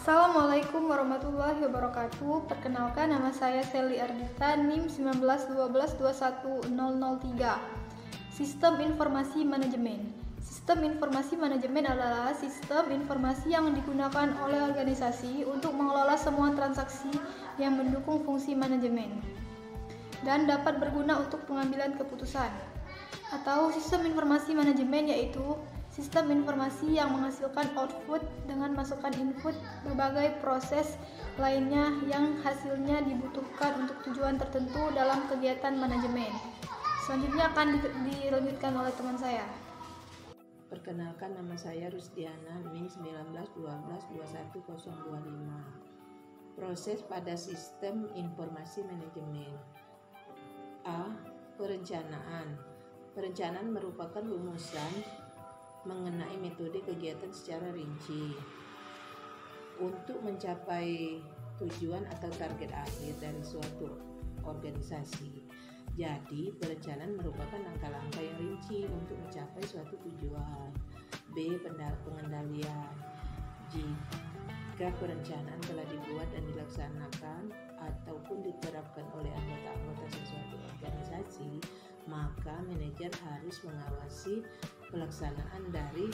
Assalamualaikum warahmatullahi wabarakatuh. Perkenalkan, nama saya Sally Ardita, NIM 1912210003. Sistem Informasi Manajemen. Sistem informasi manajemen adalah sistem informasi yang digunakan oleh organisasi untuk mengelola semua transaksi yang mendukung fungsi manajemen dan dapat berguna untuk pengambilan keputusan. Atau sistem informasi manajemen yaitu sistem informasi yang menghasilkan output dengan masukan input berbagai proses lainnya yang hasilnya dibutuhkan untuk tujuan tertentu dalam kegiatan manajemen. Selanjutnya akan dilanjutkan oleh teman saya. Perkenalkan, nama saya Rusdiana, NIM 1912210025. Proses pada sistem informasi manajemen. A. Perencanaan. Perencanaan merupakan rumusan mengenai metode kegiatan secara rinci untuk mencapai tujuan atau target akhir dari suatu organisasi. Jadi, perencanaan merupakan langkah-langkah yang rinci untuk mencapai suatu tujuan. B. Pengendalian. Jika perencanaan telah dibuat dan dilaksanakan ataupun diterapkan oleh anggota-anggota sesuatu organisasi, maka manajer harus mengawasi pelaksanaan dari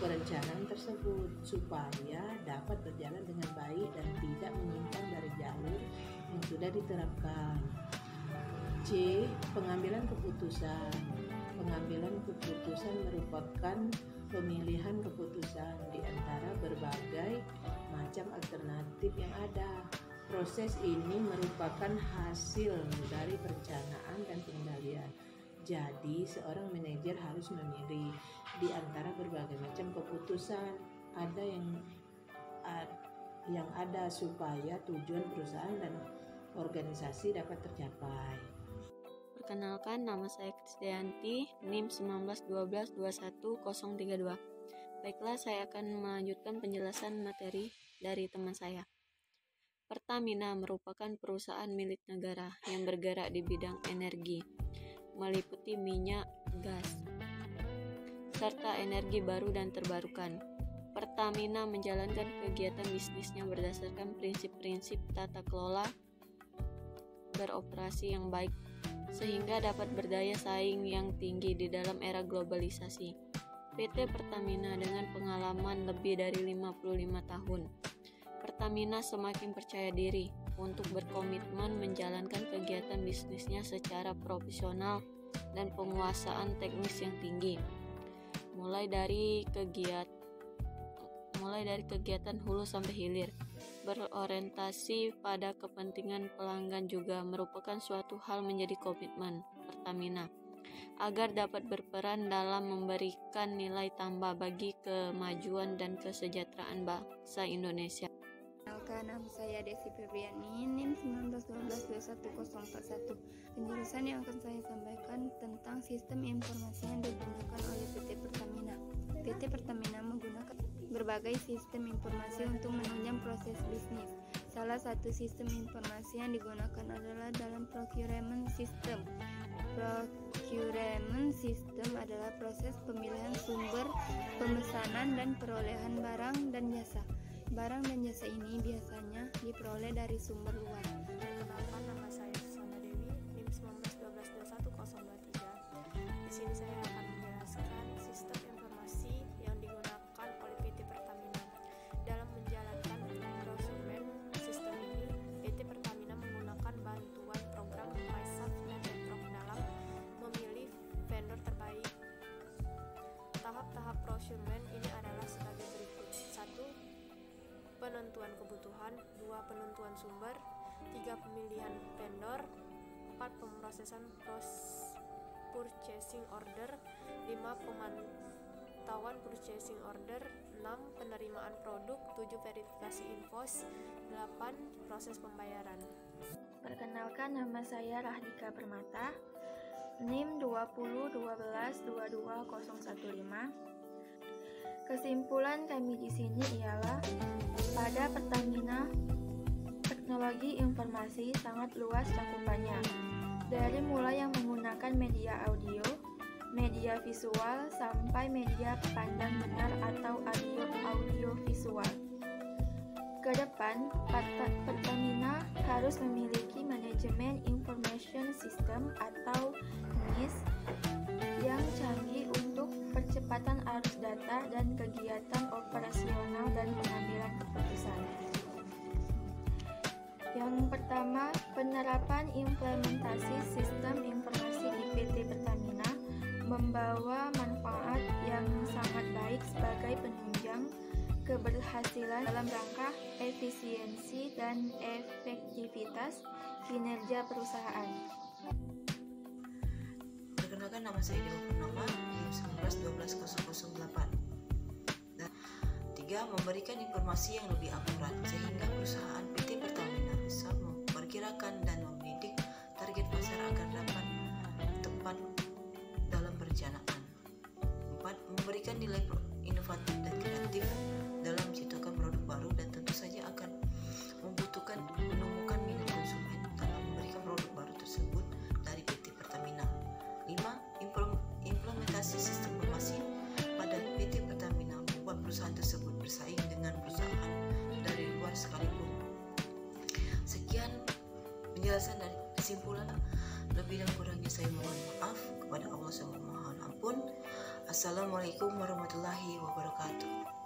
perencanaan tersebut supaya dapat berjalan dengan baik dan tidak menyimpang dari jalur yang sudah diterapkan. C. Pengambilan keputusan. Pengambilan keputusan merupakan pemilihan keputusan di antara berbagai macam alternatif yang ada. Proses ini merupakan hasil dari perencanaan dan pengendalian. Jadi, seorang manajer harus memilih di antara berbagai macam keputusan yang ada supaya tujuan perusahaan dan organisasi dapat tercapai. Perkenalkan, nama saya Krisdayanti, NIM 1912210032. Baiklah, saya akan melanjutkan penjelasan materi dari teman saya. Pertamina merupakan perusahaan milik negara yang bergerak di bidang energi, meliputi minyak, gas, serta energi baru dan terbarukan. Pertamina menjalankan kegiatan bisnisnya berdasarkan prinsip-prinsip tata kelola beroperasi yang baik sehingga dapat berdaya saing yang tinggi di dalam era globalisasi. PT Pertamina dengan pengalaman lebih dari 55 tahun. Pertamina semakin percaya diri untuk berkomitmen menjalankan kegiatan bisnisnya secara profesional dan penguasaan teknis yang tinggi. Mulai dari kegiatan hulu sampai hilir, berorientasi pada kepentingan pelanggan juga merupakan suatu hal menjadi komitmen Pertamina agar dapat berperan dalam memberikan nilai tambah bagi kemajuan dan kesejahteraan bangsa Indonesia. Nama saya Desi Febriani, NIM 1912210041. Penjelasan yang akan saya sampaikan tentang sistem informasi yang digunakan oleh PT Pertamina. PT Pertamina menggunakan berbagai sistem informasi untuk menunjang proses bisnis. Salah satu sistem informasi yang digunakan adalah dalam procurement system. Procurement system adalah proses pemilihan sumber pemesanan dan perolehan barang dan jasa. Barang dan jasa ini biasanya diperoleh dari sumber luar. Perkenalkan, nama saya Susana Dewi, NIM 19121023. Di sini saya akan menjelaskan sistem informasi yang digunakan oleh PT Pertamina. Dalam menjalankan procurement sistem ini, PT Pertamina menggunakan bantuan program MySAP dan Pemprov dalam memilih vendor terbaik. Tahap-tahap procurement ini adalah sebagai berikut. 1. Penentuan kebutuhan, 2. Penentuan sumber, 3. Pemilihan vendor, 4. Pemrosesan purchasing order, 5. Pemantauan purchasing order, 6. Penerimaan produk, 7. Verifikasi invoice, 8. Proses pembayaran. Perkenalkan, nama saya Rahdika Permata, NIM 2012122015. Kesimpulan kami di sini ialah pada Pertamina, teknologi informasi sangat luas cakupannya. Dari mulai yang menggunakan media audio, media visual, sampai media pandang benar atau audio visual. Ke depan, Pertamina harus memiliki manajemen information system atau MIS yang canggih untuk percepatan arus data dan kegiatan operasional dan pengambilan keputusan. Yang pertama, penerapan implementasi sistem informasi di PT Pertamina membawa manfaat yang sangat baik sebagai penunjang keberhasilan dalam rangka efisiensi dan efektivitas kinerja perusahaan. Perkenalkan, nama saya Dewa Purnama, NIM 19120008. Dan 3. Memberikan informasi yang lebih akurat sehingga perusahaan PT Pertamina bisa memperkirakan dan membidik target pasar agar dapat tepat dalam perencanaan. 4. Memberikan nilai inovatif dan kreatif dalam menciptakan produk baru dan tentu saja akan membutuhkan menemukan minat konsumen dalam memberikan produk baru tersebut dari PT Pertamina. 5. Implementasi sistem informasi pada PT Pertamina membuat perusahaan tersebut bersaing dengan perusahaan dari luar sekalipun. Sekian penjelasan dan kesimpulan. Lebih dan kurangnya saya mohon maaf kepada Allah Subhanahu wa Ta'ala. Assalamualaikum warahmatullahi wabarakatuh.